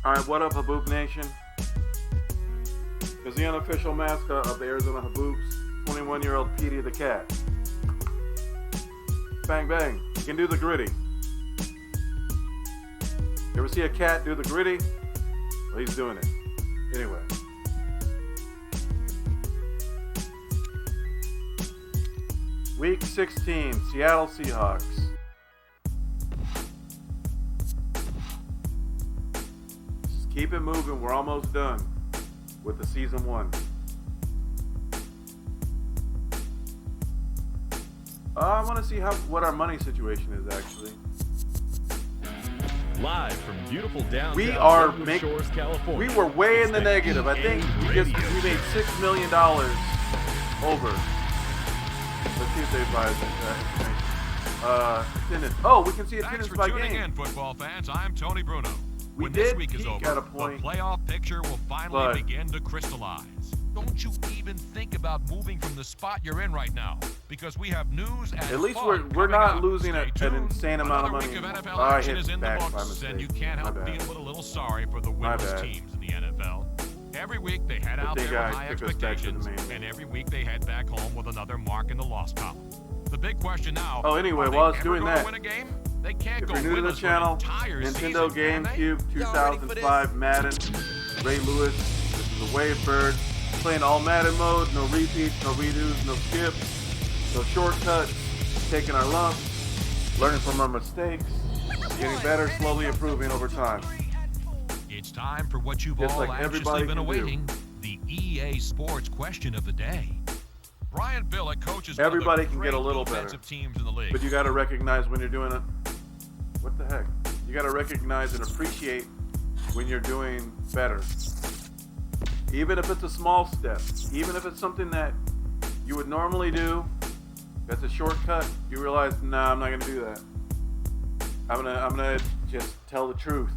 Alright, what up, Haboob Nation? Is the unofficial mascot of the Arizona Haboobs, 21-year-old Petey the cat. Bang, bang. You can do the gritty. You ever see a cat do the gritty? Well, he's doing it. Anyway. Week 16, Seattle Seahawks. Just keep it moving. We're almost done with the season 1. I want to see what our money situation is actually. Live from beautiful downtown Shores, California. We were way in the negative. I think we made $6 million over. Let's see if they buy attendance. Oh, we can see attendance by game. Thanks for tuning in, football fans. I'm Tony Bruno. When did this week is over, at a point, the playoff picture will finally begin to crystallize. Don't you even think about moving from the spot you're in right now, because we have news and at least fun we're not up. losing an insane amount of money. Week of NFL I action hit is in the back by books, mistake. and you can't help feeling a little sorry for the winless teams in the NFL. Every week they head out there with high expectations, and every week they head back home with another mark in the loss column. The big question now. Oh, anyway, while I was doing that, win a game? They can't if go you're new to the channel, Nintendo GameCube 2005 Madden, Ray Lewis, this is a Wave Bird, playing all Madden mode, no repeats, no redos, no skips, no shortcuts, taking our lumps, learning from our mistakes, getting better, slowly improving over time. It's time for what you've all anxiously been awaiting, the EA Sports question of the day. Brian Billick coaches everybody can get a little better, teams in the league. But you got to recognize when you're doing it. What the heck? You got to recognize and appreciate when you're doing better. Even if it's a small step, even if it's something that you would normally do, that's a shortcut, you realize, nah, I'm not going to do that. I'm gonna just tell the truth.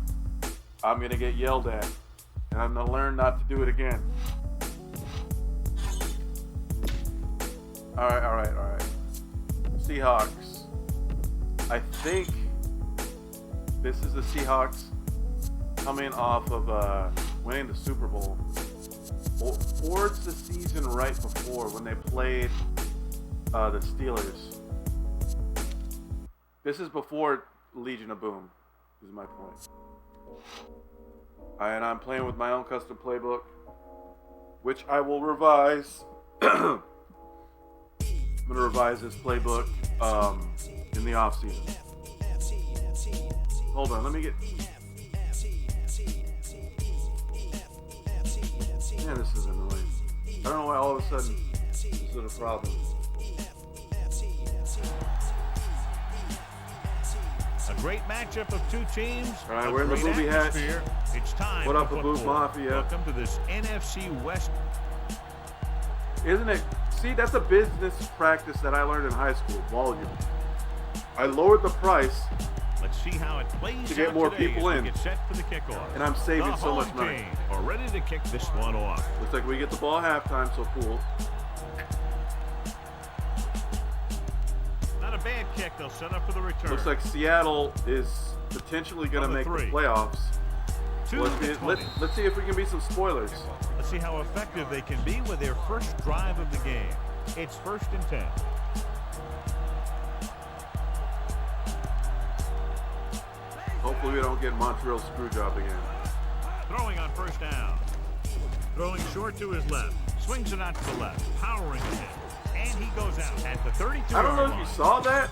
I'm going to get yelled at, and I'm going to learn not to do it again. All right. Seahawks. I think this is the Seahawks coming off of winning the Super Bowl. Or it's the season right before when they played the Steelers. This is before Legion of Boom, is my point. And I'm playing with my own custom playbook, which I will revise. I'm going to revise this playbook in the off season. Hold on, let me get... Man, this is annoying. I don't know why all of a sudden this is a problem. A great matchup of two teams. All right, we're in the booby hatch. It's time. What up, Boob Mafia? Welcome to this NFC West. Isn't it? See, that's a business practice that I learned in high school, volume. I lowered the price. Let's see how it plays to get more people in. Get set for the kickoff. And I'm saving so much money. Are ready to kick this one off. Looks like we get the ball at halftime, so cool. Not a bad kick. They'll set up for the return. Looks like Seattle is potentially going to make the playoffs. Let's see if we can be some spoilers. Let's see how effective they can be with their first drive of the game. It's 1st and 10. Hopefully we don't get Montreal Screwjob again. Throwing on 1st down. Throwing short to his left. Swings it out to the left. Powering ahead. And he goes out at the 32. I don't know if you saw that.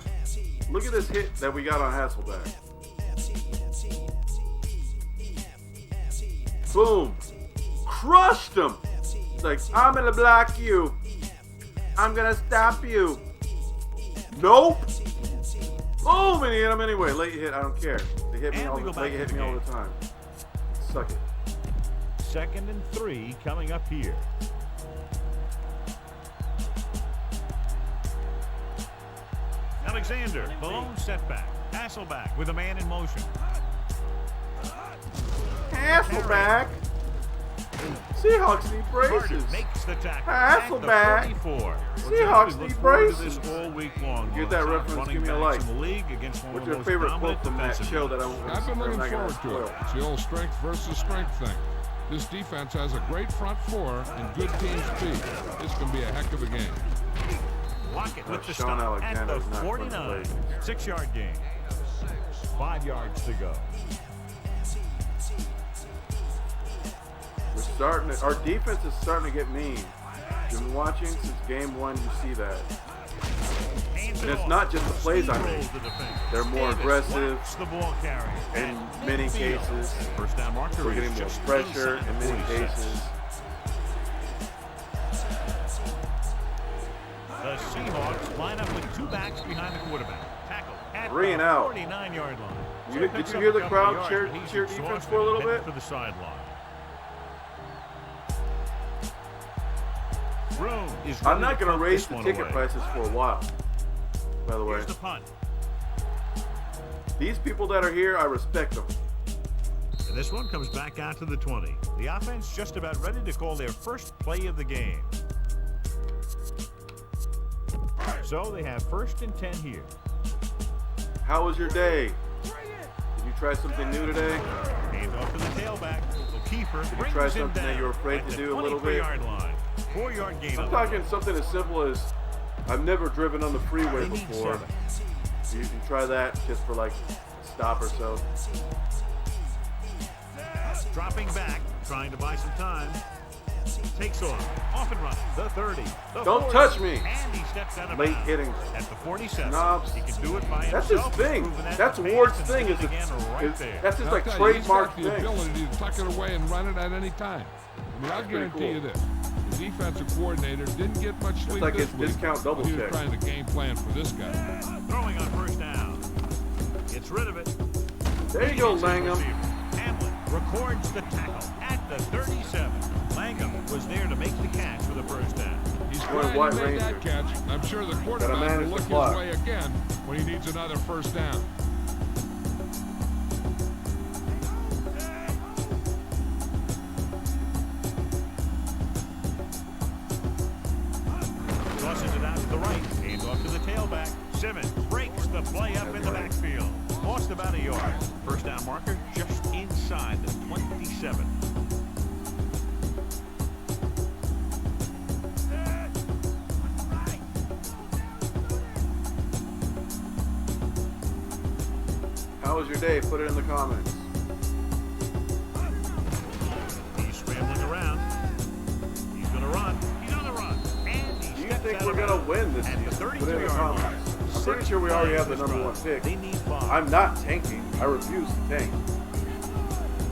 Look at this hit that we got on Hasselbeck. Boom. Crushed him. It's like, I'm going to block you. I'm going to stop you. Nope. Boom, and he hit him anyway. Late hit, I don't care. They hit me all the time. Suck it. 2nd and 3 coming up here. Alexander, balloon setback. Hasselbeck with a man in motion. Hasselbeck. Seahawks need braces. Makes the tackle. Hasselback. Seahawks need braces. All week long. Get that reference, give me a like. What's your favorite quote from that show that I've been looking forward to it. It's the old strength versus strength thing. This defense has a great front four and good team speed. This can be a heck of a game. Lockett with the stop at the 49. 6-yard gain. 5 yards to go. We're starting to, our defense is starting to get mean. Been watching since game 1, you see that. And it's not just the plays I make. They're more aggressive in many cases. We're getting more pressure in many cases. The Seahawks line up with 2 backs behind the quarterback. Tackle at 3 and out. 49-yard line. Did you hear the crowd cheer defense for a little bit? For the sideline. I'm not going to raise the ticket prices for a while, by the way. Here's the punt. These people that are here, I respect them. And this one comes back out to the 20. The offense just about ready to call their first play of the game. So they have 1st and 10 here. How was your day? Did you try something new today? Hand off to the tailback. Keeper Did you try something that you were afraid to do a little bit? 4-yard gain. I'm talking something as simple as I've never driven on the freeway before. You can try that just for like a stop or so. Dropping back, trying to buy some time. Takes off and runs. The 30. The Don't 40, touch me. And he steps out of Late bounds. hitting. At the 47. Knobs. He can do it by That's his himself. thing. That's Ward's thing. That's his like trademark thing. He's got the ability to tuck it away and run it at any time. I mean, I'll guarantee you this. The defensive coordinator didn't get much sleep like this his week. discount double He was check. trying to game plan for this guy. Throwing on 1st down. Gets rid of it. There you go, Langham. Hamlin records the tackle at the 37. Langham was there to make the catch for the 1st down. He's glad he made that catch. I'm sure the quarterback will look his way again when he needs another 1st down. Tosses it out to the right. Hand off to the tailback. Simmons breaks the play up in the backfield. Lost about a yard. 1st down marker just inside the 27. How was your day? Put it in the comments. He's scrambling around. He's going to run. He's on the run. And he Do you think we're going to win this season? Put it in the comments. I'm pretty sure we already have the number 1 pick. I'm not tanking. I refuse to tank.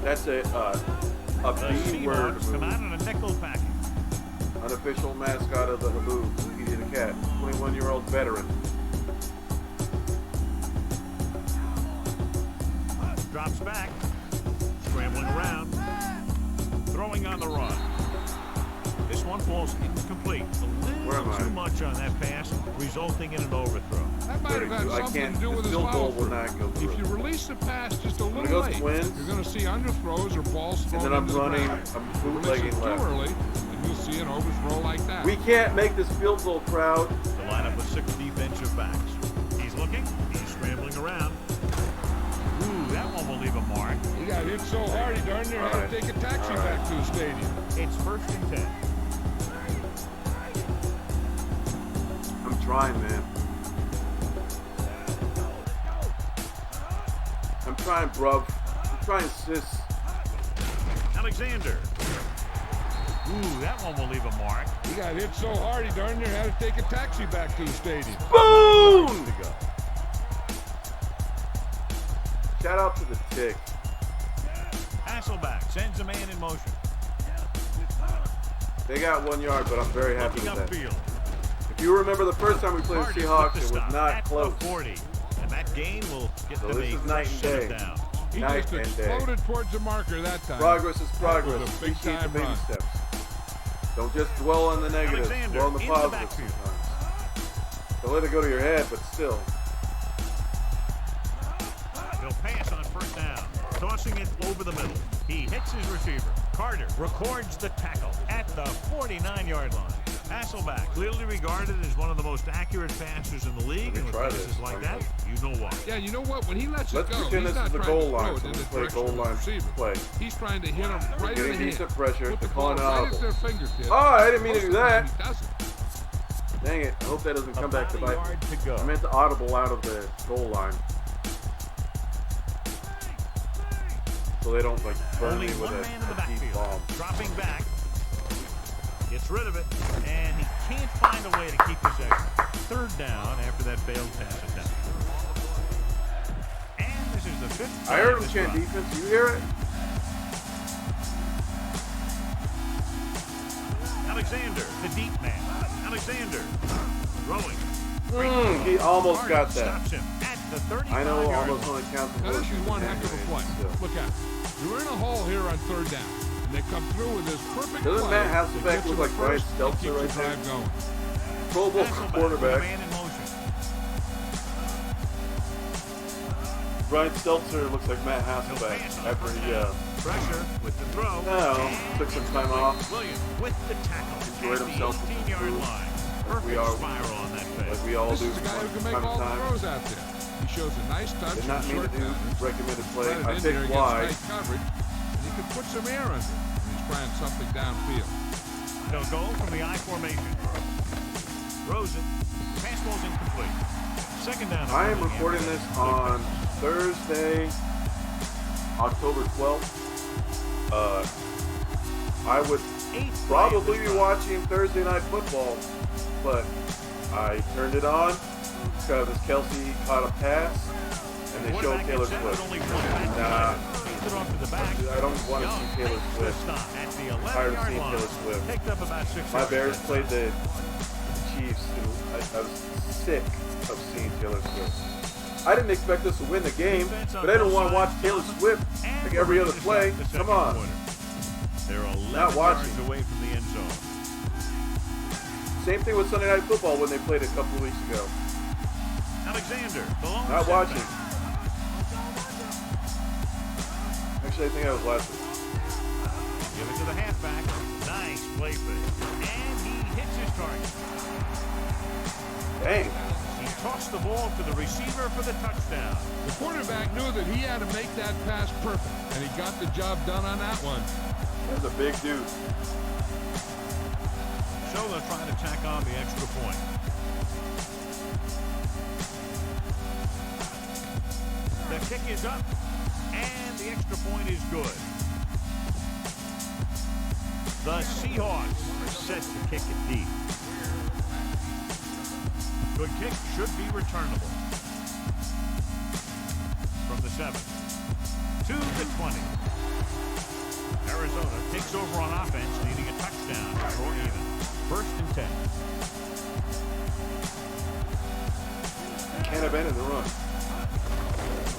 That's a B word come out in a nickel package. Unofficial mascot of the Haboobs, Petey the Cat, 21-year-old veteran. Drops back. Scrambling around. Throwing on the run. This one falls incomplete. A little too much on that pass, resulting in an overthrow. That might have had something to do with his follow-through. If you release the pass just a little late, you're going to see underthrows or balls thrown into the ground. I'm bootlegging left. Too early, and you'll see an overthrow like that. We can't make this field goal crowd. The lineup with 6 defensive backs. He's looking. He's scrambling around. Ooh, that one will leave a mark. He got hit so hard he darn near had to take a taxi back to the stadium. It's 1st and 10. I'm trying, man. I'm trying, bruv. I'm trying, sis. Alexander. Ooh, that one will leave a mark. He got hit so hard he darn near had to take a taxi back to the stadium. Boom! Shout out to the tick. Hasselback sends a man in motion. They got 1 yard, but I'm very happy with that. Upfield. If you remember the first time we played the Seahawks, it was not close. 40. And that gain will get So them this a is night and day. down. He just exploded towards the marker that time. Progress is progress. That was a Appreciate the big-time baby run. steps. Don't just dwell on the negatives. Alexander Dwell on the in the positives backfield. sometimes. Don't let it go to your head, but still. He'll pass on 1st down. Tossing throwing it over the middle. He hits his receiver. Carter records the tackle at the 49-yard line. Hasselbeck, clearly regarded as one of the most accurate passers in the league, and with passes like that, you know why. Yeah, you know what? When he lets it go, pretend he's this not is the trying goal to throw line, it so in let's the play direction goal of the line receiver. play. He's trying to hit him right in the Getting hand. decent pressure, Put the calling ball right audible. at their fingertips. Oh, I didn't mean to Most do of the time that. He doesn't. Dang it. I hope that doesn't come back to bite. Yard to go. I meant to audible out of the goal line. So they don't like burn Only me with one man in the a deep bomb. backfield. Dropping back. Gets rid of it. And he can't find a way to keep this extra. Third down after that failed pass attempt. And this is the fifth. I heard him chant defense. You hear it? Alexander, the deep man. Alexander throwing. He almost got that. Stops him at the 35 I know yard almost line. only counts. Now this is one heck of a play. Look at it. You're in a hole here on third down, and they come through with this perfect Doesn't play. Matt Hasselbeck look like Brian Stelzer right there? Going. Pro Bowl Hasselbeck with a quarterback. man in motion. Brian Stelzer looks like Matt Hasselbeck after he Pressure with the throw. took some time off. Williams with the tackle. Enjoyed at himself the with 18-yard the line. like Perfect we are- spiral on that Like play. we all This do is the guy who from can make time to all the time. throws out there. He shows a nice touch. Did not and mean to short do pattern. recommended play. Threaded I in there picked against wide. nice coverage, and he could put some air under it when he's trying something downfield. They'll go from the I formation. Rosen. Pass ball's incomplete. Second down. I am recording this on Thursday, October 12th. I would probably be watching Thursday Night Football, but I turned it on because Kelsey caught a pass and they showed Taylor Swift. Nah, I don't want to see Taylor Swift. I'm tired of seeing Taylor Swift. My Bears played the Chiefs, and I was sick of seeing Taylor Swift. I didn't expect us to win the game, but I didn't want to watch Taylor Swift like every other play. Come on. They're 11 Not watching. yards away from the end zone. Same thing with Sunday Night Football when they played a couple of weeks ago. Alexander, the lone Not watching. setback. Actually, I think I was last week. Give it to the halfback. Nice play fake. And he hits his target. Dang. He tossed the ball to the receiver for the touchdown. The quarterback knew that he had to make that pass perfect, and he got the job done on that one. That's a big dude. So they're trying to tack on the extra point. The kick is up, and the extra point is good. The Seahawks are set to kick it deep. Good kick should be returnable. From the 7 to the 20. Arizona takes over on offense, needing a touchdown to draw even. First and 10. Can't abandon the run.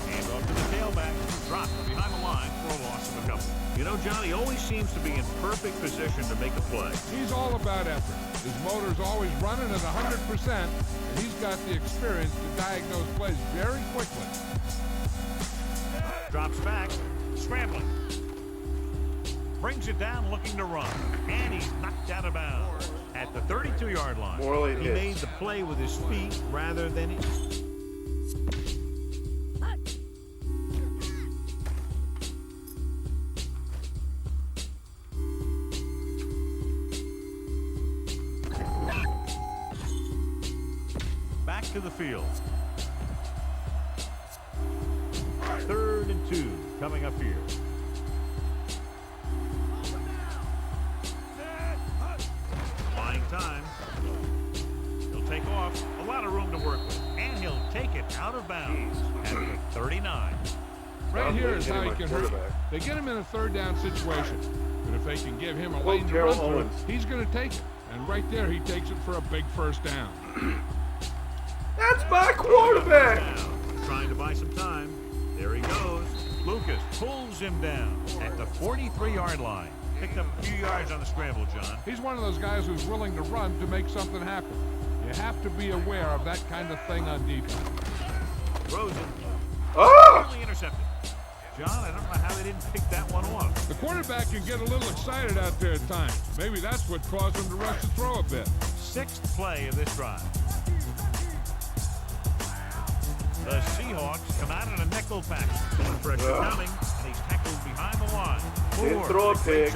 Hand off to the tailback. Dropped behind the line for a loss of a couple. You know, Johnny always seems to be in perfect position to make a play. He's all about effort. His motor's always running at 100%, and he's got the experience to diagnose plays very quickly. Drops back, scrambling. Brings it down, looking to run. And he's knocked out of bounds at the 32-yard line. Morally it He hits. made the play with his feet rather than his... Back to the field. 3rd and 2 coming up here. Buying time. He'll take off. A lot of room to work with. And he'll take it out of bounds at the 39. Right here is how he Hitting can my hurt. quarterback. They get him in a third down situation, but if they can give him a lane to Terrell run through, Owens. he's going to take it. And right there, he takes it for a big first down. That's my quarterback. Down. Trying to buy some time. There he goes. Lucas pulls him down at the 43-yard line. Picked up a few yards on the scramble, John. He's one of those guys who's willing to run to make something happen. You have to be aware of that kind of thing on defense. Rosen. Ah! Early intercepted. John, I don't know how they didn't pick that one off. The quarterback can get a little excited out there at times. Maybe that's what caused him to rush the throw a bit. Sixth play of this drive. The Seahawks come out in a nickel package. Pressure coming, and he's tackled behind the line. Didn't throw a pick.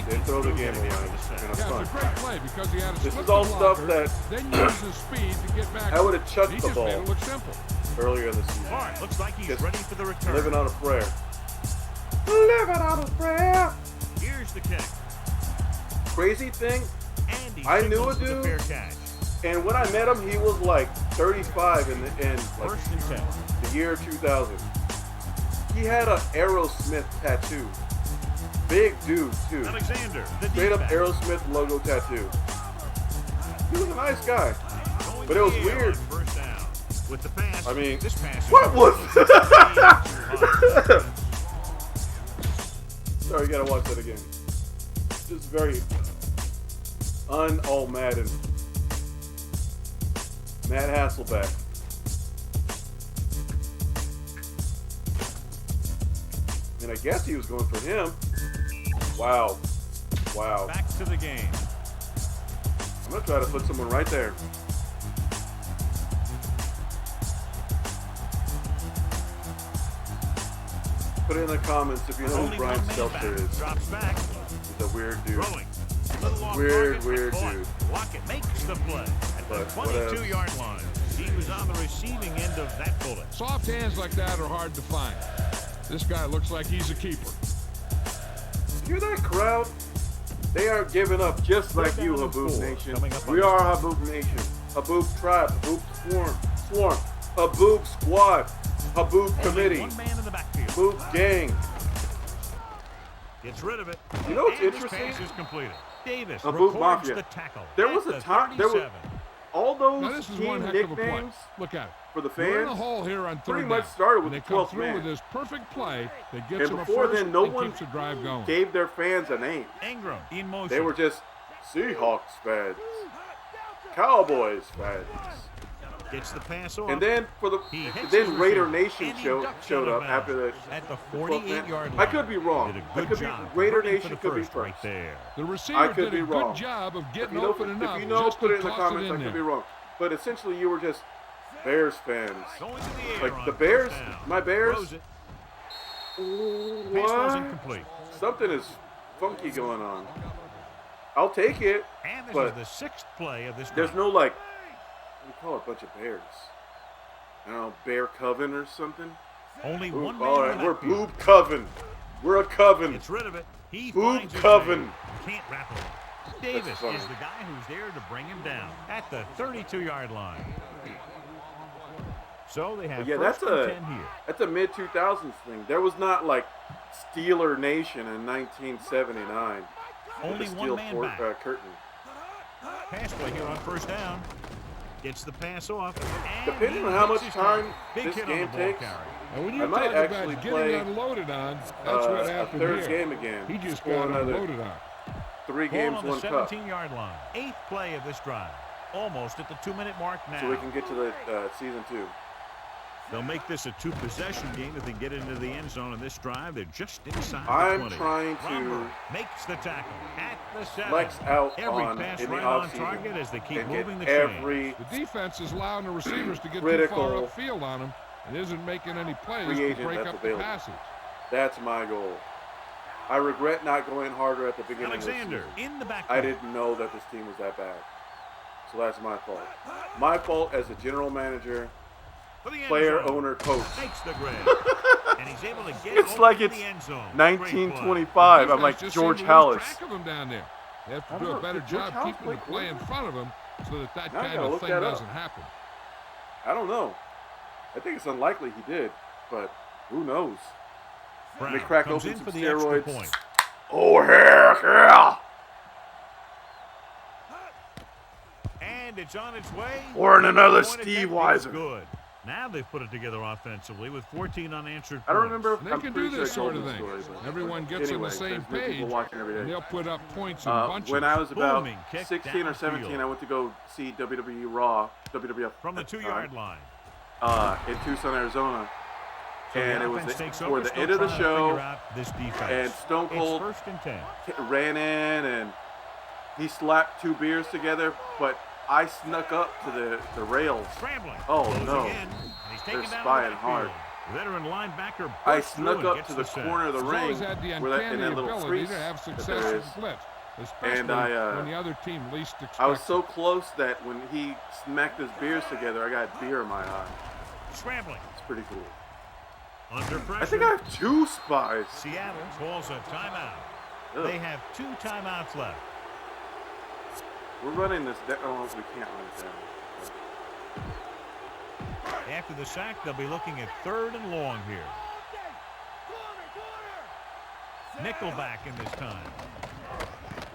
Didn't throw the game away. Yeah, it's a great play because he had a This is all stuff that then used his speed to get back. I would have chucked the ball made it look simple. earlier in the season. All right, looks like he's Just ready for the return. Living on a prayer. Living on a prayer. Here's the kick. Crazy thing, And he I knew a signals with dude. fair catch. And when I met him, he was like 35 in like First and 10. the year 2000. He had an Aerosmith tattoo. Big dude, too. Alexander, the Straight up defense. Aerosmith logo tattoo. He was a nice guy. Going But it was to the air weird. on first down. With the pass, I mean, this pass is what was that? Sorry, you gotta watch that again. Just very all Madden. Matt Hasselbeck. And I guess he was going for him. Wow. Wow. Back to the game. I'm gonna try to put someone right there. Put it in the comments if you know who Only Brian one man Stelter back. is. Drops back. He's a weird dude. Throwing. Little off Weird target, but caught. dude. Lockett makes the play at the But 22-yard line. He was on the receiving end of that bullet. Soft hands like that are hard to find. This guy looks like he's a keeper. You hear that crowd? They are giving up just like you, down and Haboob 4. Nation. Coming up on We the- are Haboob Nation. Haboob Tribe. Haboob Swarm. Haboob Squad. Haboob Only Committee. one man in the backfield. Haboob Gang. Gets rid of it. You know what's And interesting? This pass is completed. Davis Haboob records Mafia. the tackle. There at was a the time. There was 37. all Now those this is one team heck of a play. nicknames Look at it. for the They're in a fans. hole here on third pretty much down, started with and the they come 12th through man. with this perfect play that gets And them a before first then, no and one keeps the drive going. gave their fans a name. Ingram in motion. They were just Seahawks fans, Cowboys fans. Gets the pass off. And then He hits then his Raider receiver, Nation and he showed ducks up out of after the bounds at the 12th man. 48-yard line. I could be wrong. Did a I good could be job Raider running Nation for the could be first right first. there. The I receiver could did be a wrong. good job of If getting you know, open enough if you know, just put to it in the toss comments. it I in could there. be wrong, but essentially you were just Bears fans. Going to the air Like on the Bears, first down. my Bears. Throws it. Pass was What? incomplete. Something is funky going on. I'll take it. And this But is the sixth play of this There's drive. no like, we call it a bunch of bears. I don't know, Bear Coven or something. Only Ooh, one man all in right, the we're backfield. Boob Coven. We're a coven. Gets rid of it. He Boob finds his Coven. man. Can't wrap it. Davis funny. is the guy who's there to bring him down at the 32-yard line. So they have Yeah, first that's and a 10 here. mid-2000s thing. There was not like Steeler Nation in 1979. Only with the one steel man back. curtain. Pass play here on first down. Gets the pass off. And Depending he on how hits much his time target. Big this hit game on the ball takes, carrier. And when I you might talk actually about play, getting unloaded on, that's what a happened third here. game again. He just Score got another unloaded on. 3 Ball games, on the 1 cup. 17-yard line. 8th play of this drive. Almost at the 2-minute mark now. So we can get to the season 2. They'll make this a 2-possession game if they get into the end zone on this drive. They're just inside I'm the 20. trying to Robert makes the tackle at the 7. flex out Every on pass in the right on offseason target as they keep and moving get the chains. every The defense is allowing the receivers to get too critical far upfield on them and isn't making any plays free to agent break that's up available. the passage. That's my goal. I regret not going harder at the beginning Alexander of the season. in the back. I didn't know that this team was that bad. So that's my fault. My fault as a general manager, player, owner, coach. Makes the grade. And he's able to get It's over like to it's the end zone. 1925. I'm like Defense just George seemed to lose Hallis. track of them down there. They have I to do don't a better know. Did George job Hallis keeping the play play in front of them so that Now I kind gotta of look thing that up. doesn't happen. I don't know. I think it's unlikely he did, but who knows? Brown They crack comes open in some for the extra steroids. point. Oh, heck yeah! And it's on its way. Or in another Point Steve attempt is Weiser. Good. Now they've put it together offensively with 14 unanswered I don't points. remember if They I'm can pretty do sure this I told sort of this thing. story, but Everyone gets anyway, on the same there's new people page, watching every and day. they'll put up points in bunches. When I was about Booming kick 16 or 17, downfield. I went to go see WWE Raw, WWF From the at 2-yard line. in Tucson, Arizona. and it was toward the end of the show, and Stone Cold ran in, and he slapped two beers together, but I snuck up to the rails. Oh, no. They're spying hard. Veteran linebacker I snuck up to the corner of the ring where that, in that little crease that there is. And when the other team least expected. I was so close that when he smacked his beers together, I got beer in my eye. Scrambling. It's pretty cool. Under pressure. I think I have 2 spies. Seattle calls a timeout. Ugh. They have 2 timeouts left. We're running this down. Oh, we can't run it down. After the sack, they'll be looking at 3rd and long here. Nickelback in this time.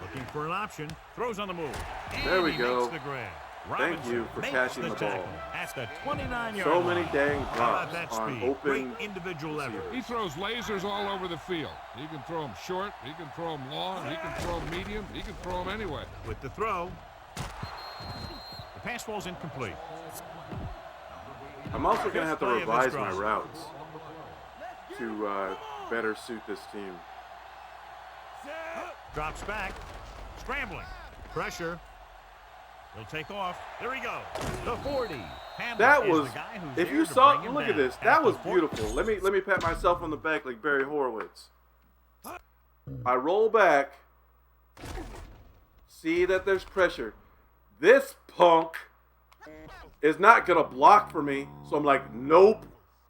Looking for an option. Throws on the move. And there we go. The grab. Thank you for catching the ball. At the 29-yard so line. many dang drops on open. Great individual effort. He throws lasers all over the field. He can throw them short. He can throw them long. He can throw them medium. He can throw them anyway. With the throw, the pass ball's incomplete. I'm also going to have to revise my routes to better suit this team. Drops back. Scrambling. Pressure. He'll take off. There he goes. The 40. That was, if you saw, look at this. That was beautiful. Let me pat myself on the back like Barry Horowitz. I roll back. See that there's pressure. This punk is not going to block for me. So I'm like, nope.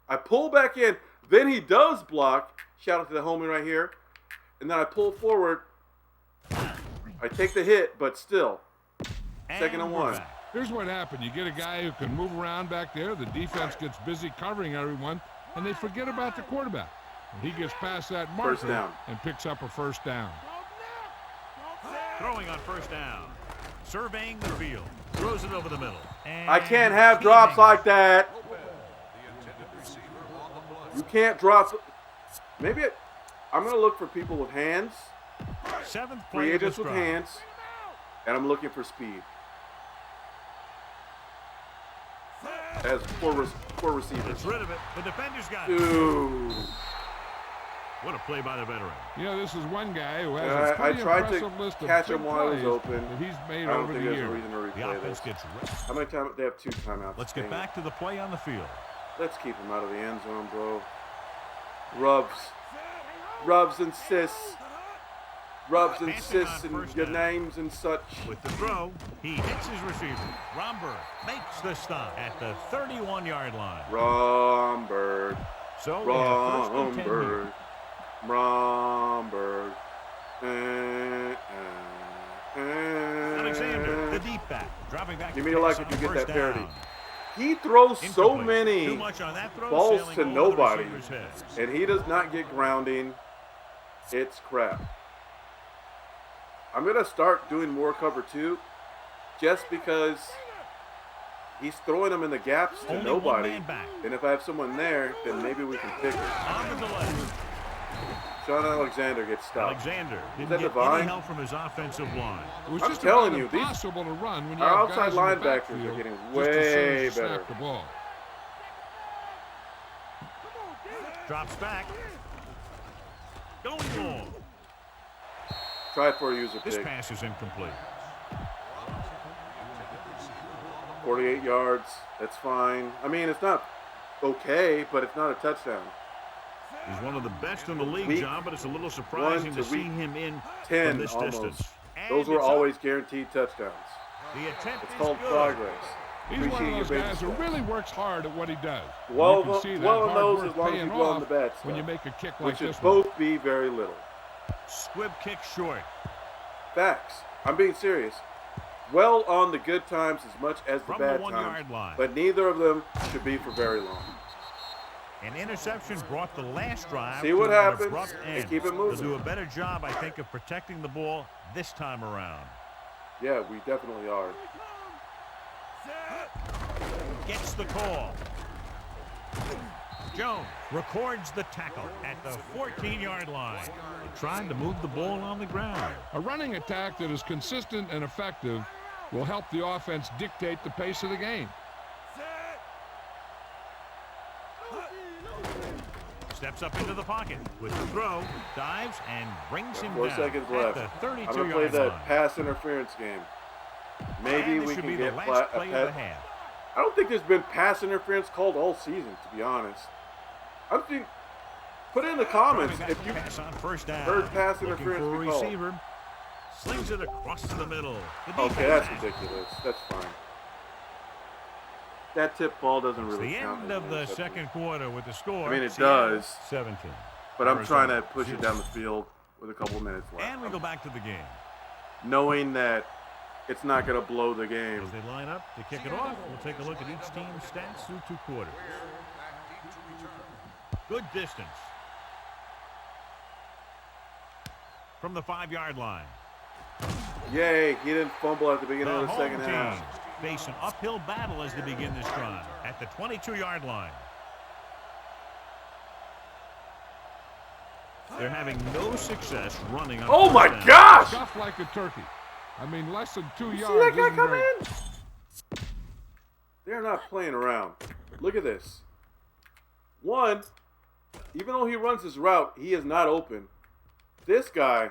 I pull back in. Then he does block. Shout out to the homie right here. And then I pull forward. I take the hit, but still. 2nd and 1. Here's what happened. You get a guy who can move around back there. The defense gets busy covering everyone, and they forget about the quarterback. He gets past that marker and picks up a 1st down. Throwing on 1st down. Surveying the field. Throws it over the middle. And I can't have drops like that. You can't drop. Maybe I'm going to look for people with hands. 7th free agents with hands. And I'm looking for speed. As four receivers. Gets rid of it. The defender's got it. Dude. What a play by the veteran. You know, this is one guy who has a pretty impressive list of catch him while he was open. That he's made I don't over think the there's years. a reason to replay offense this. Gets How many times? They have 2 timeouts. Let's get back to the play on the field. Let's keep him out of the end zone, bro. Rubs and sis. Rubs and sis and your names and such. With the throw, he hits his receiver. Romberg makes the stop at the 31-yard line. Romberg. So Romberg. Alexander, the deep back, dropping back. Give me a like if you get that parody. He throws so many balls to nobody, and he does not get grounding. It's crap. I'm going to start doing more cover 2 just because he's throwing them in the gaps to nobody. And if I have someone there, then maybe we can pick it. Sean Alexander gets stopped. Alexander didn't get any help from his offensive line. It was I'm just telling you, impossible to run when you our have outside guys linebackers are getting way better. The ball. Drops back. Going long. Try it for a user This pick. pass is incomplete. 48 yards. That's fine. I mean, it's not okay, but it's not a touchdown. He's one of the best in the league, John, but it's a little surprising to see him in 10 from this almost. distance. Those were always guaranteed touchdowns. The attempt it's is called good. progress. He's one of those guys who really works hard at what he does. Well, you can see that well, hard those work as long as you paying go on off the bad stuff, when you make a kick like which this should one. both be very little. Squib kick short. Facts. I'm being serious. Well on the good times as much as the From bad the 1 times, yard line. but neither of them should be for very long. An interception brought the last drive. See what to an happens abrupt and end. keep it moving. They'll do a better job, I think, of protecting the ball this time around. Yeah, we definitely are. Gets the call. Jones records the tackle at the 14-yard line. They tried to move the ball on the ground. A running attack that is consistent and effective will help the offense dictate the pace of the game. Steps up into the pocket with the throw, dives, and brings him 4 down seconds left. at the 32-yard line. I'm going to play that pass interference game. Maybe we can get play of the half. I don't think there's been pass interference called all season, to be honest. I think, put it in the comments if you heard pass interference be called. Receiver. Slings it across the middle. Okay, that's ridiculous. That's fine. That tip ball doesn't really count. It's the end of the second quarter with the score. I mean, it does. 17. But I'm trying to push it down the field with a couple minutes left. And we go back to the game. Knowing that it's not going to blow the game. As they line up to kick it off, we'll take a look at each team's stats through 2 quarters. Good distance. From the 5-yard line. Yay, he didn't fumble at the beginning of the second half. Face an uphill battle as they begin this drive at the 22-yard line. They're having no success running on. Oh my gosh! Stuff like a turkey. I mean, less than 2 yards. See that guy come in? They're not playing around. Look at this. One, even though he runs his route, he is not open. This guy,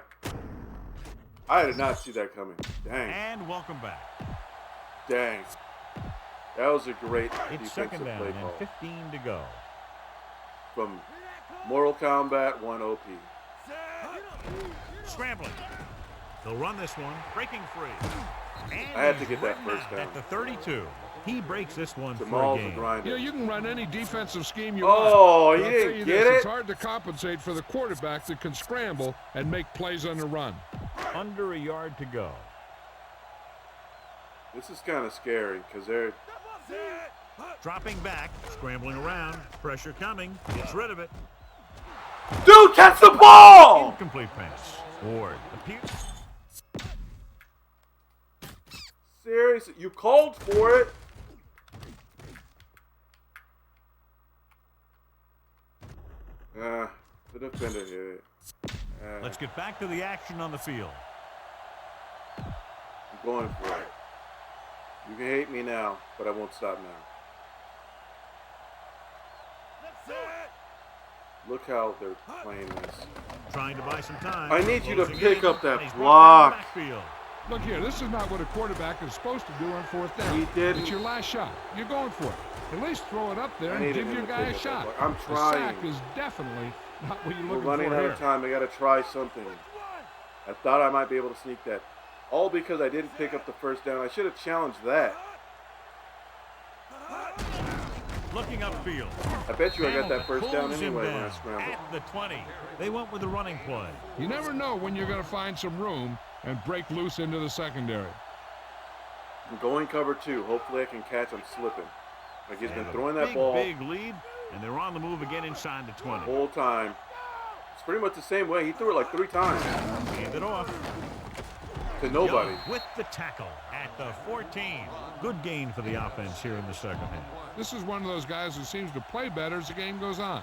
I did not see that coming. Dang. And welcome back. Dang. That was a great It's defensive second down play and call. 15 to go. From Mortal Kombat 1 OP. Scrambling. They'll run this one, breaking free. And I had to get that first down. At the 32. He breaks this one Jamal's for a a game. grinder. You know, you can run any defensive scheme you Oh, want. he But I'll didn't tell you get this, it? It's hard to compensate for the quarterback that can scramble and make plays on the run. Under a yard to go. This is kind of scary because they're... Dropping back, scrambling around, pressure coming, gets rid of it. Dude, catch the ball! Incomplete pass. Ward appears. Seriously, you called for it. The defender hit it. Let's get back to the action on the field. I'm going for it. You can hate me now, but I won't stop now. Look how they're playing this. Trying to buy some time. I need you to Closing pick in, up and that he's block. brought down the backfield. Look here, this is not what a quarterback is supposed to do on 4th down. He didn't. It's your last shot. You're going for it. At least throw it up there I and needed give him your to guy pick a up shot. that block. I'm The trying. sack is definitely not what you're We're looking running for out here. of time. I got to try something. I thought I might be able to sneak that. All because I didn't pick up the first down. I should have challenged that. Looking upfield. I bet you I got that first down Pulls him anyway when I down scrambled. at the 20. They went with the running play. You never know when you're going to find some room and break loose into the secondary. I'm going cover 2. Hopefully I can catch him slipping. Like he's been And a throwing that ball big lead, and they're on the move again inside the the 20. whole time. It's pretty much the same way. He threw it like 3 times Hand it off. to nobody. Young with the tackle at the 14. Good gain for the offense here in the second half. This is one of those guys who seems to play better as the game goes on.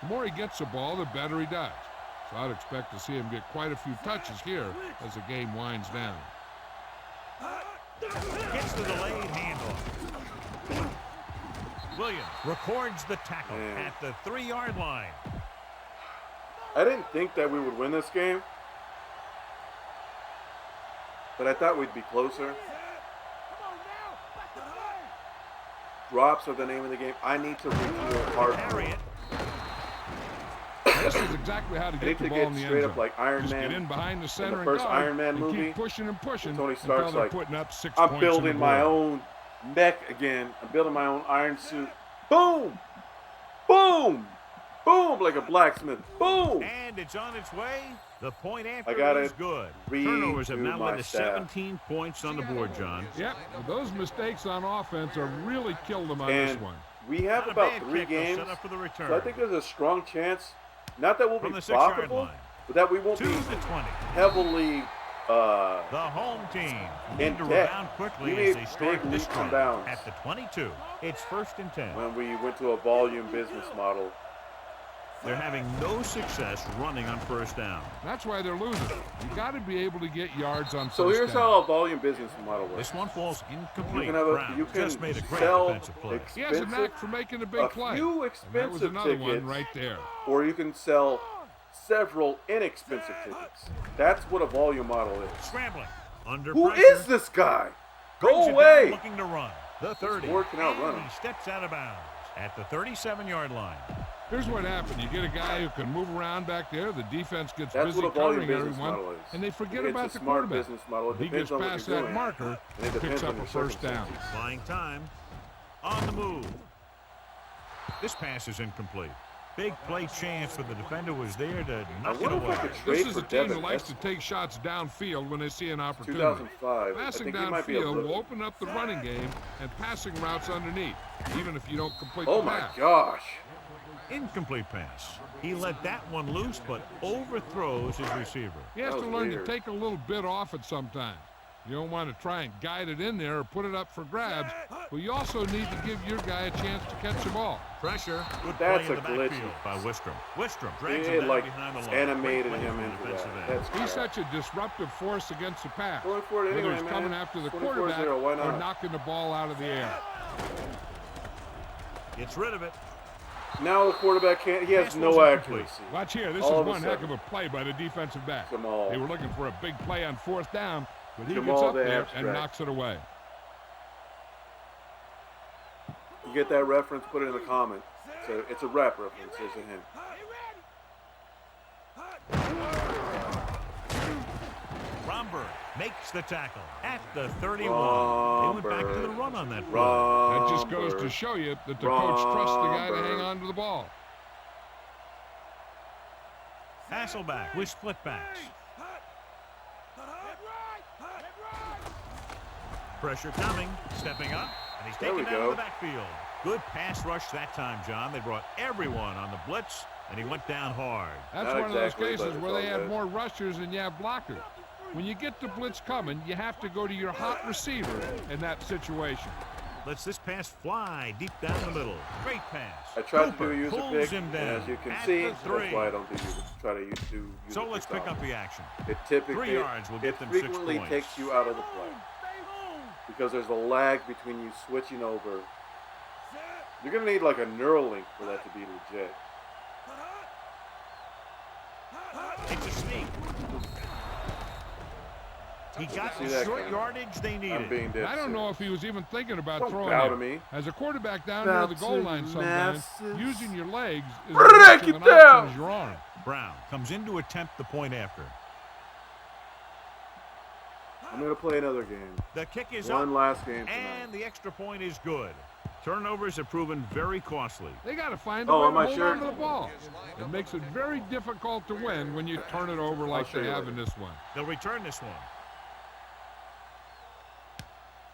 The more he gets the ball, the better he does. So I'd expect to see him get quite a few touches here as the game winds down. Gets the delayed handoff. Williams records the tackle at the 3-yard line. I didn't think that we would win this game, but I thought we'd be closer. Drops are the name of the game. I need to reach real hard. Carry it. This is exactly how to I get need the to ball get in the end straight zone. up like Iron Just Man. get in behind the center the and first guard, Iron Man and movie, keep pushing and pushing Tony until Stark's they're like, putting up 6 I'm points on building the my board. own mech again. I'm building my own iron suit. Boom! Boom! Boom! Like a blacksmith. Boom! And it's on its way. The point after I gotta is good. redo Turnovers have now my led to staff. 17 points on the board, John. Yep, those mistakes on offense have really killed them on And this one. we have Not a about bad 3 kick. They'll games, set up for the return. so I think there's a strong chance, not that we'll From be the 6-yard profitable, line. but that we won't To be the 20. heavily The home team in need to debt. rebound quickly We as need they start big this leaps and drive. bounds. At the 22, it's 1st and 10. when we went to a volume business model. They're having no success running on first down. That's why they're losing. You got to be able to get yards on first So here's down. how a volume business model works. This one falls incomplete. You can just made a great sell defensive play. He has a knack for making a big play. A few and that was expensive another tickets, one right there. or you can sell several inexpensive tickets. That's what a volume model is. Scrambling. Under Who pressure. is this guy? Go away! Looking to run. The 30. Working out running. He steps out of bounds at the 37-yard line. Here's what happened. You get a guy who can move around back there. The defense gets That's busy what a volume covering business everyone, model is. and they forget It's about a the smart quarterback. business model. It He depends gets on what past you're that doing. marker, And it picks depends up on a your first down. circumstances. Flying time. On the move. This pass is incomplete. Big play chance for the defender was there to knock it wonder if I away. could This trade is for a team that Devin. likes to take shots downfield when they see an opportunity. 2005. I Passing think he might be a downfield rookie. will open up the running game and passing routes underneath, even if you don't complete Oh the my pass. gosh. Incomplete pass. He let that one loose, but overthrows his receiver. He has That to was learn weird. to take a little bit off it sometimes. You don't want to try and guide it in there or put it up for grabs, but you also need to give your guy a chance to catch the ball. Pressure. Good That's play in a the glitchy. backfield by Wistrom. Wistrom drags It him down like behind the line. animated Great play him from the into defensive that. end. That's He's crap. such a disruptive force against the pass. Going for it Whether anyway, he's man. coming after the 24-0, quarterback why or not? knocking the ball out of the air. Gets rid of it. Now the quarterback can't. He has Pass no wasn't complete. accuracy. Watch here. This All is of a one heck of sudden. a play by the defensive back. Jamal. They were looking for a big play on fourth down, but he Jamal gets up the there abstract. and knocks it away. You get that reference? Put it in the comment. It's a rap reference. There's a hint. Romberg makes the tackle at the 31. They went back to the run on that play. That just goes to show you that the coach trusts the guy to hang on to the ball. Hasselback with split backs. Pressure coming, stepping up, and he's taken down to the backfield. Good pass rush that time, John. They brought everyone on the blitz, and he went down hard. That's Not one of those exactly, cases but where it's they all have good. more rushers than you have blockers. When you get the blitz coming, you have to go to your hot receiver in that situation. Lets this pass fly deep down the middle. Great pass. I tried to do Cooper a user pulls pick, him and down as you can at see, the that's 3. why I don't do try to do user So let's picks pick up often. the action. It typically 3 yards will get them 6 frequently points. takes you out of the play because there's a lag between you switching over. You're gonna need like a Neuralink for that to be legit. It's a sneak. He got see the that short coming. yardage they I'm needed. being dead I don't know serious. if he was even thinking about Don't throwing bow it. to me. As a quarterback down Bow near the goal to line sometimes, masses. using your legs is Break as much it of an down. option as your arm. Brown comes in to attempt the point after. I'm gonna play another game. The kick is One up, last game and tonight. the extra point is good. Turnovers have proven very costly. They got to find a Oh, way on my to hold shirt? on to the ball. It makes it very difficult to win when you turn it over like show they you have later. in this one. They'll return this one.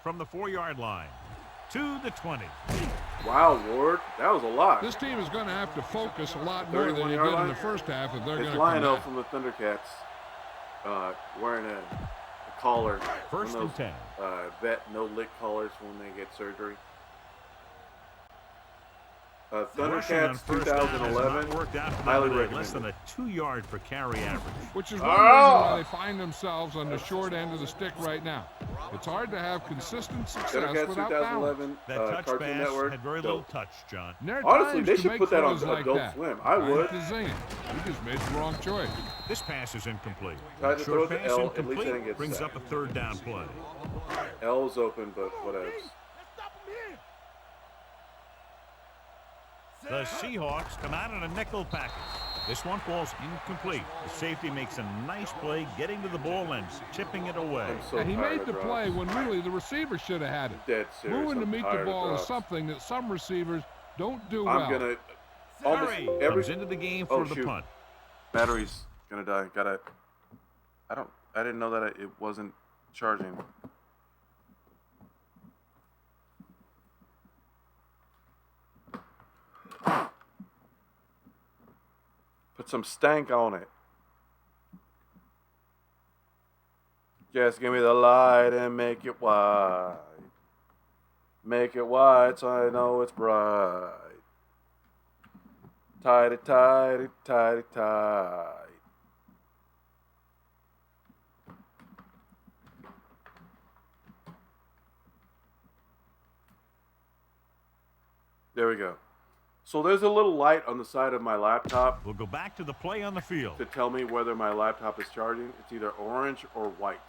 From the 4-yard line to the 20. Wow, Ward, that was a lot. This team is going to have to focus a lot more than they 31-yard did in line? the first half if they're going It's to come Lionel back. from the Thundercats wearing a collar. First one and of 10. those, vet no-lick collars when they get surgery. Rushing on Thundercats first down has 2011. not worked out for them Highly today. Less recommended. than a 2-yard per carry average. Which is one reason why they find themselves on the short end of the stick right now. It's hard to have consistent success Thundercats without balance. 2011 That touch Cartoon pass Network. had very dope. little touch, John. And there are Honestly, times they to should make put that on throws like Adult that. Swim. I Time would. to zing it. You just made the wrong choice. This pass is incomplete. Tried to throw Short it to pass L, at least they incomplete didn't get brings sacked. up a 3rd down play. L's open, but whatever. The Seahawks come out in a nickel package. This one falls incomplete. The safety makes a nice play getting to the ball and chipping it away. I'm so And he tired made of the drops. play when really the receiver should have had it. Dead serious. Moving to I'm meet the tired of ball is drops. something that some receivers don't do I'm well. gonna almost Murray every comes into the game for the shoot. punt. Battery's gonna die. I didn't know that it wasn't charging. Put some stank on it. Just give me the light and make it white. Make it white so I know it's bright. Tighty, tighty, tighty, tight. There we go. So there's a little light on the side of my laptop. We'll go back to the play on the field to tell me whether my laptop is charging. It's either orange or white.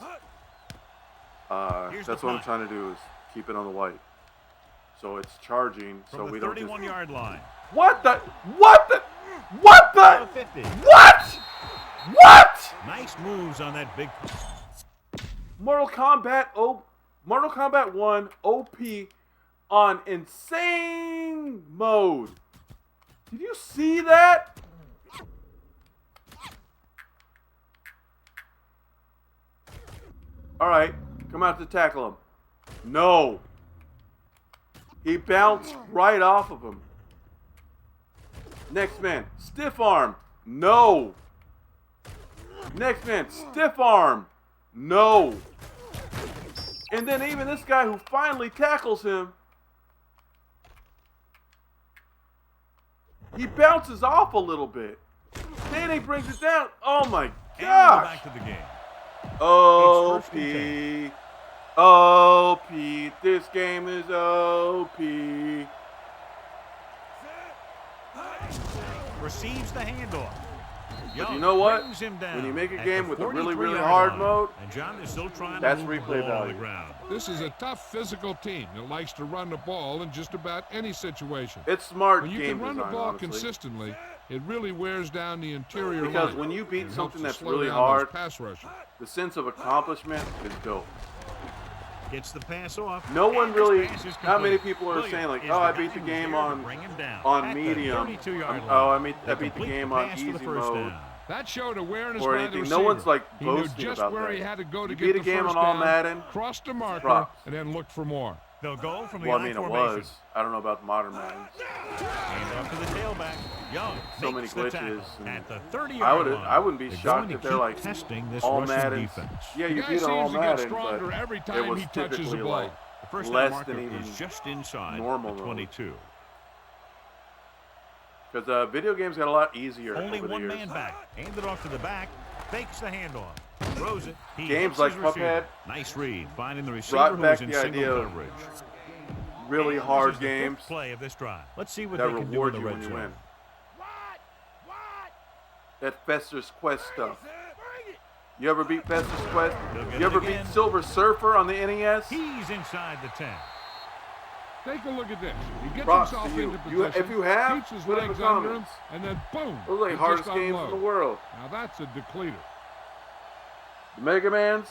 That's what I'm trying to do is keep it on the white. So it's charging, so we don't just... 31-yard line. What the? What the? What the? 50. What? What? Nice moves on that big... Mortal Kombat 1 OP on insane mode. Did you see that? All right, come out to tackle him. No. He bounced right off of him. Next man, stiff arm. No. Next man, stiff arm. No. And then even this guy who finally tackles him, he bounces off a little bit. Then he brings it down. Oh my gosh. Back to the game. OP. OP. This game is OP. Receives the handoff. But you know what? When you make a game with a really, really hard mode, and John is still trying that's to move replay the ball on the value. ground. This is a tough physical team that likes to run the ball in just about any situation. It's smart when you game can run design, the ball honestly. consistently, it really wears down the interior line. Because when you beat and something helps to that's slow really down hard, those pass rushers. the sense of accomplishment is dope. Gets the pass off. No one really, Pass is not many complete. people are Williams saying like, is oh, I the beat guy the who's game there to on bring him down at the medium. 32-yard Oh, line. I beat the game on Pass for easy the first mode. down. That showed awareness Or by anything. the No receiver. one's, like, He knew boasting just about where that. he had to go to You get beat the a game first on all down, Madden, cross the marker, props. and then look for more. They'll go from the Well, I I mean, it formation. was. I don't know about the modern Madden. Hand off to the tailback. Young So many makes the glitches. tackle and at the 30-yard line. I wouldn't be They're shocked going if to they're keep like testing this all Russian Madden. defense. Yeah, The you guy beat on all seems to get Madden, stronger but every it time was he touches the typically ball. like The first less down than marker even is just inside normal the 22. Because video games got a lot easier Only over the one years. man back. Handed off to the back. Fakes the handoff. Throws it. He Games hits like his receiver. Cuphead Nice read. Finding the receiver brought who's back in the idea single of coverage. really And hard this is the games fifth play of this drive. Let's see what that they can do in reward the you red when you zone. win. That Fester's Quest stuff. You ever beat Fester's Quest? He'll get You it ever beat again. Silver Surfer on the NES? He's inside the 10. Take a look at this. He gets Props himself to you. into You- position, if you have, keeps his put it in legs the under him, comments. and then boom. Those are like it hardest just games in the unloads. world. Now that's a depleter. The Mega Mans,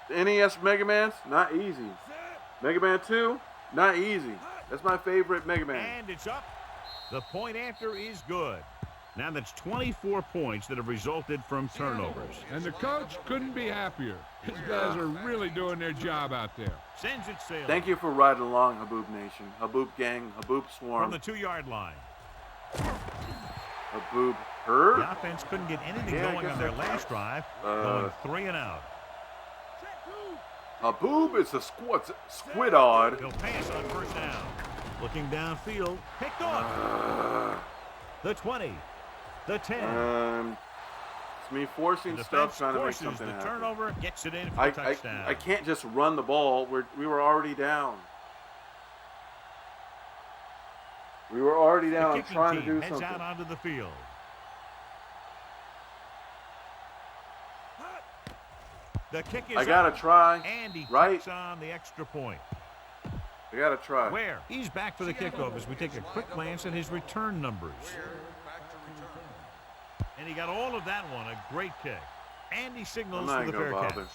the NES Mega Mans, not easy. Mega Man 2, not easy. That's my favorite Mega Man. And it's up. The point after is good. Now that's 24 points that have resulted from turnovers. And the coach couldn't be happier. His guys are really doing their job out there. Sends it sailing. Thank you for riding along, Haboob Nation, Haboob Gang, Haboob From Swarm, the 2-yard line. Haboob Herd. The offense couldn't get anything Yeah, I going guess on their that last counts. drive. Going 3 and out. Haboob is a squid-odd. He'll pass on first down. Looking downfield. Picked off. The 20. The 10. It's me forcing The stuff, defense trying to make forces something the happen. turnover. Gets it in for I the touchdown. can't just run the ball. We were already down. We were already down. The I'm kicking trying to team do heads something. out onto the field. The kick is I gotta up, try. and he right? kicks on the extra point. I gotta try. Where? He's back for the kickoff as we take a quick glance at his return numbers. And he got all of that one. A great kick. And he I'm signals not for the even fair gonna catch. bother.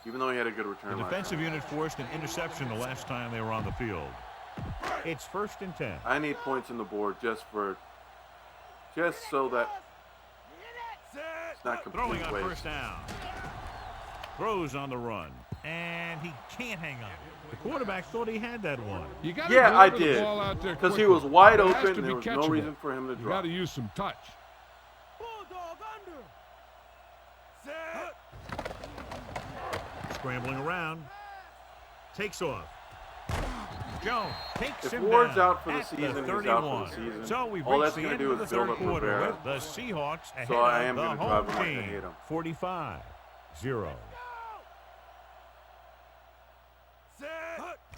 Even though he had a good return. The last defensive time. unit forced an interception the last time they were on the field. It's 1st and 10. I need points on the board just so that it's not Throwing complete on waste. first down. Throws on the run. And he can't hang on. The quarterback thought he had that one. You got to Yeah, I deliver the did. ball out there Because he quickly. was wide It has open to and be there was no catchable. reason for him to You got drop. to use some touch. Scrambling around. Takes off. Jones takes If him Ward's down out for the at season, the he's out for the 31. season. So we've All reached that's the going end to do of the is build third up quarter Rivera. with the Seahawks ahead So I am of the going to drive home him like I team. hate him. 45-0.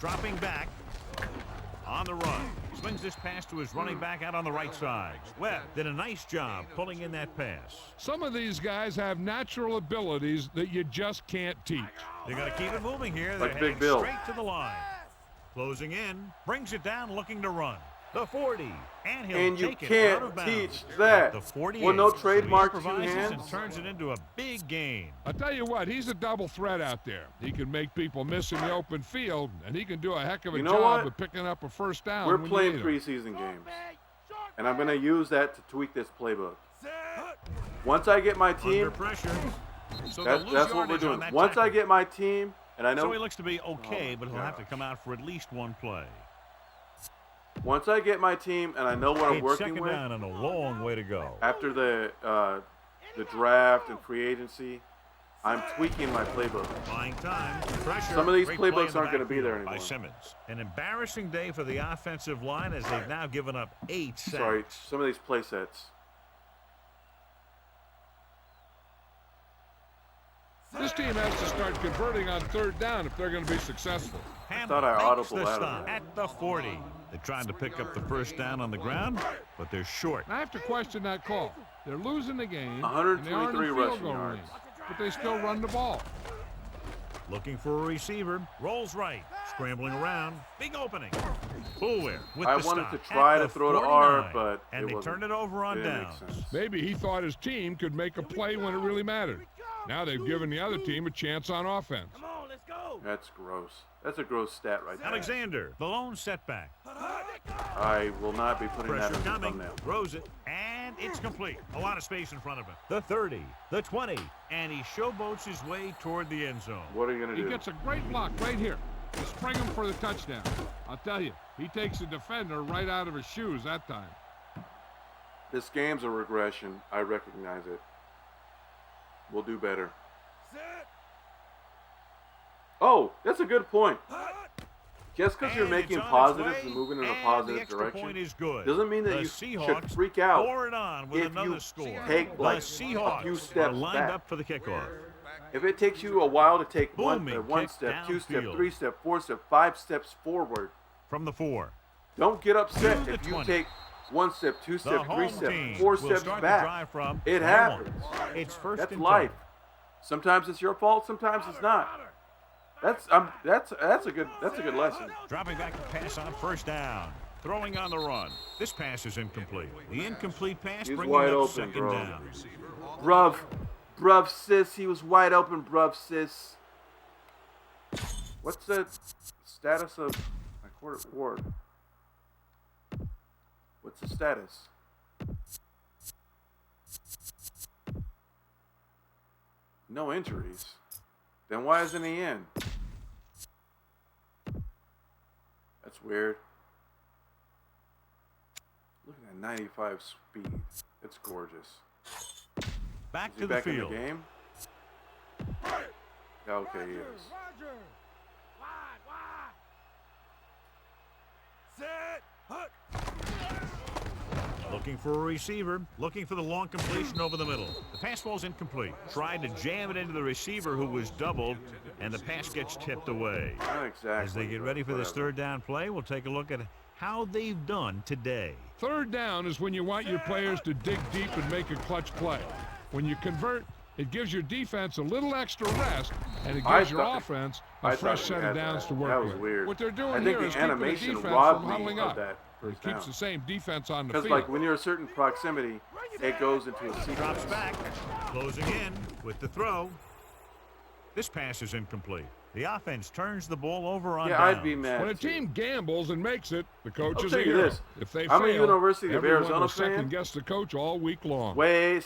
Dropping back on the run. Swings this pass to his running back out on the right side. Webb did a nice job pulling in that pass. Some of these guys have natural abilities that you just can't teach. They're going to keep it moving here. Like They're Big heading Bill. straight to the line. Closing in, brings it down, looking to run. The 40, and he'll And you take it out of can't bounds. teach that. The 48. Well, no trademark So he two improvises hands. and turns it into a big gain. I'll tell you what, he's a double threat out there. He can make people miss in the open field, and he can do a heck of a You know job what? of picking up a first down. We're when you playing need 'em. preseason games. And I'm going to use that to tweak this playbook. Once I get my Under team, pressure. So they'll lose that's what we're yardage on doing. that Once I tackle. get my team, and I know So he looks to be okay, but he'll have to gosh. come out for at least one play. once I get my team and I know what I'm It's working second with, down and a long way to go. after the draft and free agency, I'm tweaking my playbook. Buying time, pressure. Some of these Great play playbooks in the aren't gonna be there backfield by anymore. Simmons. An embarrassing day for the offensive line as they've now given up 8 sacks. Sorry, some of these play sets. This team has to start converting on third down if they're going to be successful. thought I makes audible the out of stop that. at the 40. They're trying to pick up the first down on the ground, but they're short. And I have to question that call. They're losing the game, and they aren't 123 in field rushing goal yards. range, but they still run the ball. Looking for a receiver. Rolls right. Scrambling around. Big opening. Fulware with I the wanted stop to try at to the throw to R, 49. but and it they wasn't- turned it over on it didn't make downs. sense. Maybe he thought his team could make a play when it really mattered. Now they've given the other team a chance on offense. That's gross. That's a gross stat right there. Alexander, the lone setback. I will not be putting that Pressure in the coming. thumbnail. Throws it, and it's complete. A lot of space in front of him. The 30, the 20, and he showboats his way toward the end zone. What are you going to He do? gets a great block right here to spring him for the touchdown. I'll tell you, he takes the defender right out of his shoes that time. This game's a regression. I recognize it. We'll do better. Oh, that's a good point. Just because you're And making it's on its positives way, and moving in a and positive the extra direction point is good. doesn't mean that The you Seahawks should freak out pour it on with if another you score. take The like a Seahawks few are steps lined back. up for the kickoff. If it takes you a while to take one Booming step, kick 2 step, downfield. 3 step, 4 step, 5 steps forward, From the 4. don't get upset To the if you 20. take 1 step, 2 The step, 3 home steps, team 4 will steps start back. the drive from It square happens. one. It's first That's and life. 10. Sometimes it's your fault, sometimes it's not. That's a good lesson. Dropping back to pass on first down. Throwing on the run. This pass is incomplete. The incomplete pass He's bringing wide up open, second bro. down. Bruv, sis, he was wide open, bruv, sis. What's the status of my quarter Ward? What's the status? No injuries. Then why isn't he in? That's weird. Look at that 95 speed. It's gorgeous. Back Is he to the back in the field. game? Yeah, okay, he is. Looking for a receiver. Looking for the long completion over the middle. The pass ball's incomplete. Tried to jam it into the receiver who was doubled, and the pass gets tipped away. Not exactly. As they get ready for this whatever. third down play, we'll take a look at how they've done today. Third down is when you want your players to dig deep and make a clutch play. When you convert, it gives your defense a little extra rest, and it gives your offense a fresh set of downs to work That was with. weird. What they're I doing think here the is keeping the animation defense robbed from me huddling of up. that It first keeps down. the same defense on the Because field. like when you're a certain proximity, it goes into a Drops sequence. back, closing in with the throw. This pass is incomplete. The offense turns the ball over on Yeah, downs. I'd be mad. When a too. team gambles and makes it, the coach I'll is tell a you hero. this. If they I'm a fail, University of everyone Arizona will fan. second guess the coach all week long. Way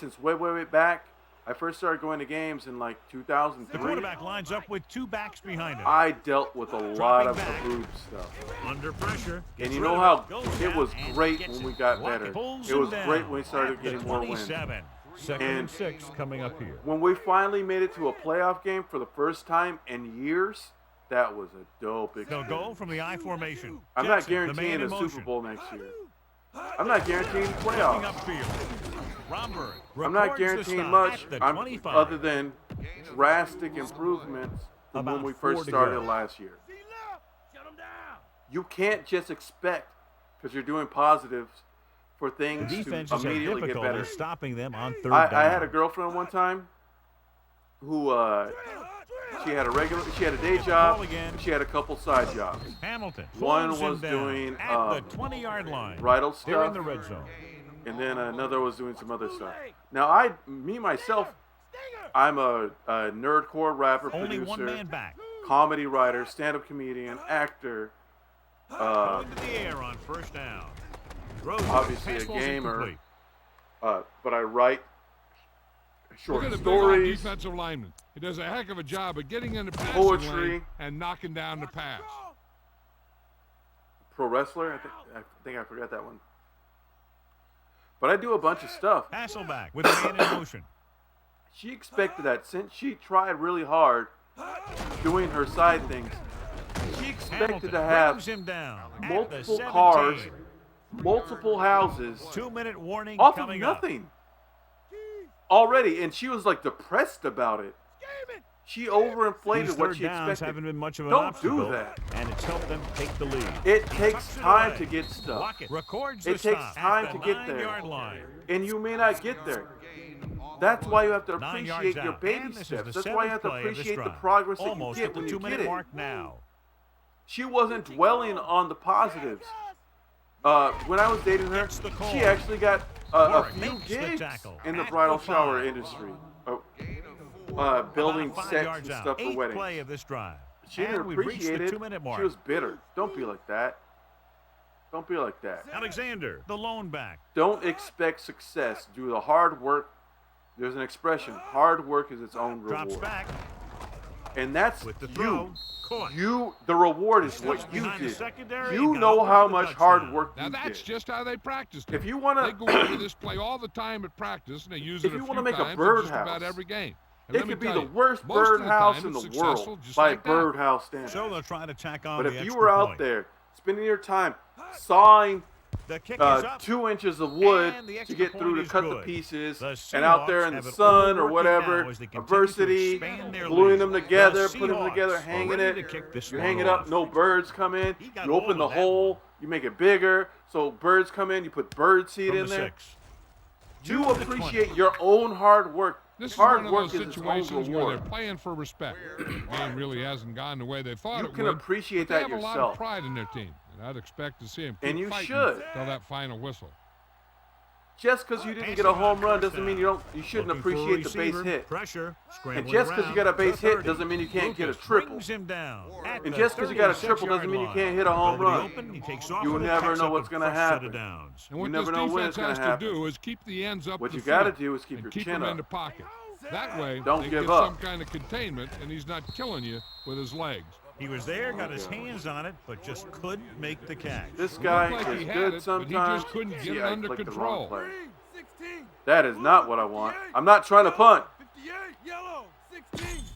back, I first started going to games in like The 2003. quarterback lines up with 2 backs behind him. I dealt with a lot Dropping of back. Haboobs stuff. Under pressure. And gets you rid know of how goes it down was and great gets when it. we got Watkins better. pulls It was him great down when we started at the getting more wins. 27. Second And- and 6 coming up here. When we finally made it to a playoff game for the first time in years, That was a dope They'll experience. go from the I formation. I'm not Jackson, the man guaranteeing in a motion. Super Bowl next year. I'm not guaranteeing Looking playoffs. upfield. Romberg I'm not records the guaranteeing stop much at the 25. other than drastic improvements from when About we 4 first to started go. last year. You can't just expect, because you're doing positives, for The things to defenses have immediately get better. difficulty stopping them on third I down. had a girlfriend one time who she had a day job, and she had a couple side jobs. Hamilton. One pulls him was down doing at the 20-yard line. bridal They're in stuff, the red zone. and then another was doing some other stuff. Now, myself, I'm a nerdcore rapper, Only one producer, man back. comedy writer, stand-up comedian, actor, Going to the air on first down. Rosen, obviously pass a ball's gamer, incomplete. but I write Look short at the big stories, defensive lineman. He does a heck of a job of getting in the passing Poetry. lane and knocking down the pass. pro wrestler. I think I forgot that one. But I do a bunch of stuff. Hasselback with a man in motion. She expected that since she tried really hard doing her side things. She expected Hamilton to have brings him down at the multiple 17. cars, multiple houses, 2-minute warning off of coming up. nothing already, and she was like depressed about it. She overinflated These what third she downs expected. haven't been much of an Don't obstacle, do that. and it's helped them take the lead. It takes Tucks it time away. to get stuff, Lockett records It the takes stop time at to the get there. 9-yard line. and you may not get there. That's why you have to 9 yards appreciate your out. baby And this is steps. the That's why you have to seventh play of this appreciate the drive. progress that you Almost get at the when you 2-minute get it. mark now. She wasn't dwelling on the positives. When I was dating her, Gets the call. she actually got a Warren few makes the gigs tackle in the at bridal the shower 5. industry, building About 5 sets yards and out. stuff for 8th weddings. play of this drive. She didn't And we've reached appreciate the it. 2-minute mark. She was bitter. Don't be like that. Don't be like that. Alexander, the lone back. Don't expect success. Do the hard work. There's an expression. Hard work is its own Drops reward. back And that's with the throw. you. Caught. The reward is what you Behind the did. secondary You and know got how over the much hard touchdown. work Now you that's did. just how they practiced it. If you want They to, go over this play all the time at practice, and they use it If a you few wanna make a times in birdhouse, just about every game. And it let me could be tell the you, worst most of the birdhouse time in the it's successful world just by like that. birdhouse standards. So they'll try to tack on But the if you extra were out point. there spending your time sawing The kick is up. 2 inches of wood And the to extra get through point to is cut the good. pieces, The and out there Seahawks in the have it sun all or working whatever, now as they continue to adversity, expand their gluing lead. them together, The putting them together, Seahawks are hanging ready it. to kick this You one hang it up, off. no birds come in. He got You hold open the of that hole, you make it bigger, so birds come in. You put bird seed From in the there. 6. You To the appreciate 20. your own hard work. This is Hard one of work those is its own situations where reward. they're playing for respect. The game really hasn't gone the way they thought You it can would. appreciate but they that have a lot yourself. of pride in their team, and I'd expect to see them keep And you fighting should. till that final whistle. Just because you didn't get a home run doesn't mean you shouldn't Looking for a appreciate the base receiver. hit. Pressure. And Scrambling just because you around. got a base The hit 30. doesn't mean you can't get a Lucas triple. brings him down at And the just because you got a triple 36-yard doesn't mean you line. can't hit a home Over the run. open, he takes off You and never picks know up what's a gonna fresh set of happen. downs. And what You this never know when defense it's gonna has to happen. do is keep the ends up What the you gotta field do is keep and your keep chin him in up. the pocket. That way, Don't they give get up. some kind of containment, and he's not killing you with his legs. He was there, got his hands on it, but just couldn't make the catch. This guy Looked like is he had good it, but he sometimes. just couldn't get See, it I under clicked the control. wrong play. That is not what I want. I'm not trying to punt.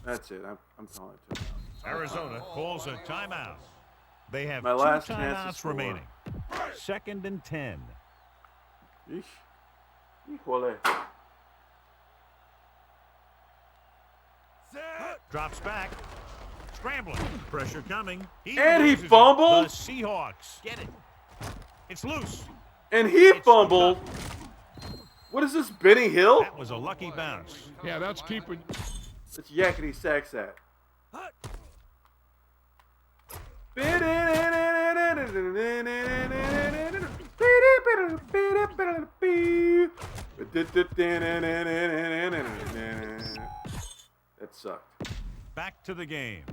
That's it. I'm calling it too. Arizona calls a timeout. They have My 2 last chance to timeouts score. remaining. 2nd and 10. Yeesh. Híjole. Drops back. Scrambling. Pressure coming. And he loses it. fumbled. The Seahawks. Get it. It's loose. And he fumbled. What is this, Benny Hill? That was a lucky bounce. Yeah, that's keeping. It's yakety sax at. That sucked. Back to the game.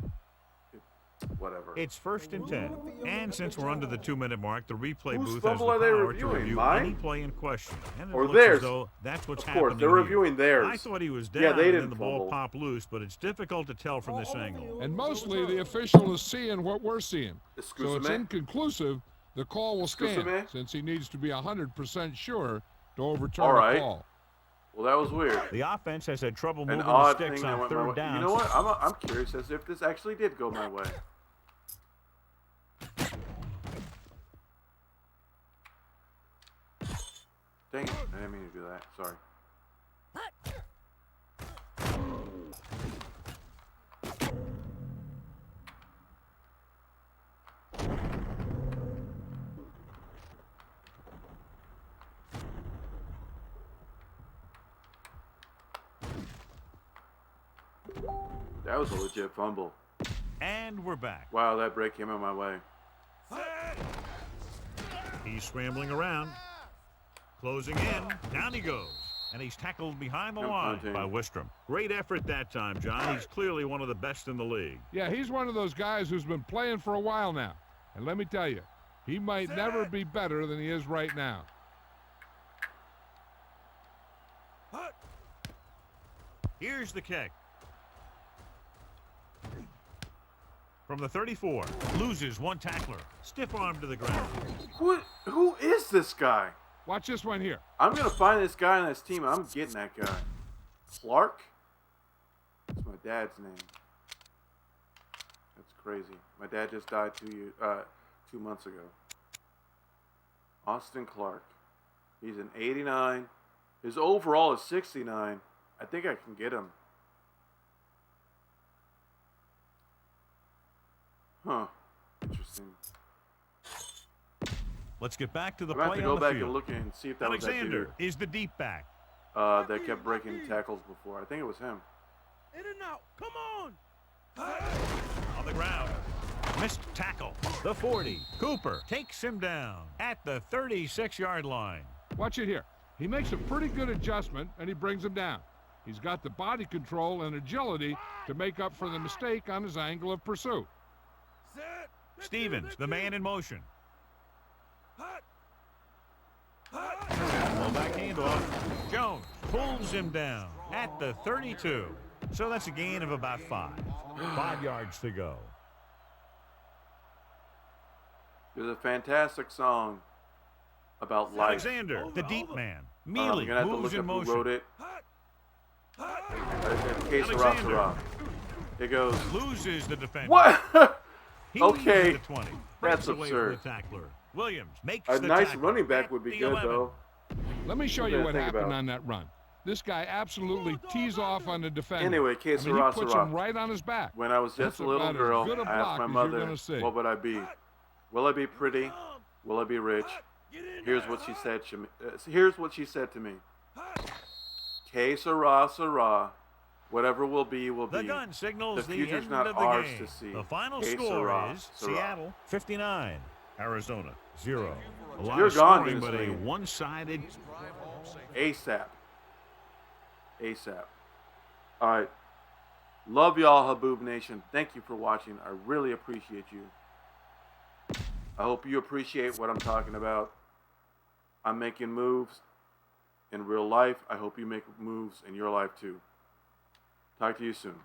Whatever. It's 1st and 10. And since we're under the 2-minute mark, the replay Whose booth has the fumble are they power to reviewing? review Mine? any play in question. And it Or looks theirs? as though that's what's Of course, happening they're here. reviewing theirs. I thought he was down Yeah, they and didn't then the ball fumble. popped loose, but it's difficult to tell from this angle. And mostly the official is seeing what we're seeing. Excuse So it's me? inconclusive. The call will Excuse me? stand since he needs to be 100% sure to overturn All right. the call. Well, that was weird. The offense has had trouble An moving the odd sticks thing that on went my way. third down. You know what? I'm curious as if this actually did go my way. Dang it. I didn't mean to do that. Sorry. That was a legit fumble. And we're back. Wow, that break came on my way. He's scrambling around. Closing in. Down he goes. And he's tackled behind the line by Wistrom. Great effort that time, John. He's clearly one of the best in the league. Yeah, he's one of those guys who's been playing for a while now. And let me tell you, he might never be better than he is right now. Here's the kick. From the 34, loses one tackler. Stiff arm to the ground. Who is this guy? Watch this one here. I'm going to find this guy on this team, and I'm getting that guy. Clark? That's my dad's name. That's crazy. My dad just died 2 months ago. Austin Clark. He's an 89. His overall is 69. I think I can get him. Huh. Interesting. Let's get back to the I'm going play to have to on go the back field. and look and see if that was that Alexander dude. is the deep back. That kept breaking tackles before. I think it was him. In and out. Come on. On the ground. Missed tackle. The 40. Cooper takes him down at the 36-yard line. Watch it here. He makes a pretty good adjustment, and he brings him down. He's got the body control and agility to make up for the mistake on his angle of pursuit. Stevens, the man in motion. Well, back handoff. Jones pulls him down at the 32. So that's a gain of about 5. 5 yards to go. There's a fantastic song about life. Alexander, the deep man. I'm Mealy gonna have to moves look in up who motion. wrote it. Que sera, sera. It goes. Loses the defender. What? He's Okay. at the 20. That's Breaks away absurd. from the tackler. Williams makes A the nice tackle running back at would be the good 11. though. Let me show What you did I what think happened about? on that run. This guy absolutely tees off on the defender. Anyway, que I mean, sera, he puts sera. him right on his back. When I was That's just a little about as girl, good a I block asked my as you're mother, gonna see. what would I be? Will I be pretty? Will I be rich? Here's what she said. Here's what she said to me. Que sera, sera. Whatever will be, will The be. gun signals The the future's end not of the ours game. to see. The final Que score sera, is sera. Seattle 59, Arizona 0. A lot You're of gone, scoring, but a Vince Lee. one-sided. ASAP. ASAP. All right. Love y'all, Haboob Nation. Thank you for watching. I really appreciate you. I hope you appreciate what I'm talking about. I'm making moves in real life. I hope you make moves in your life too. Talk to you soon.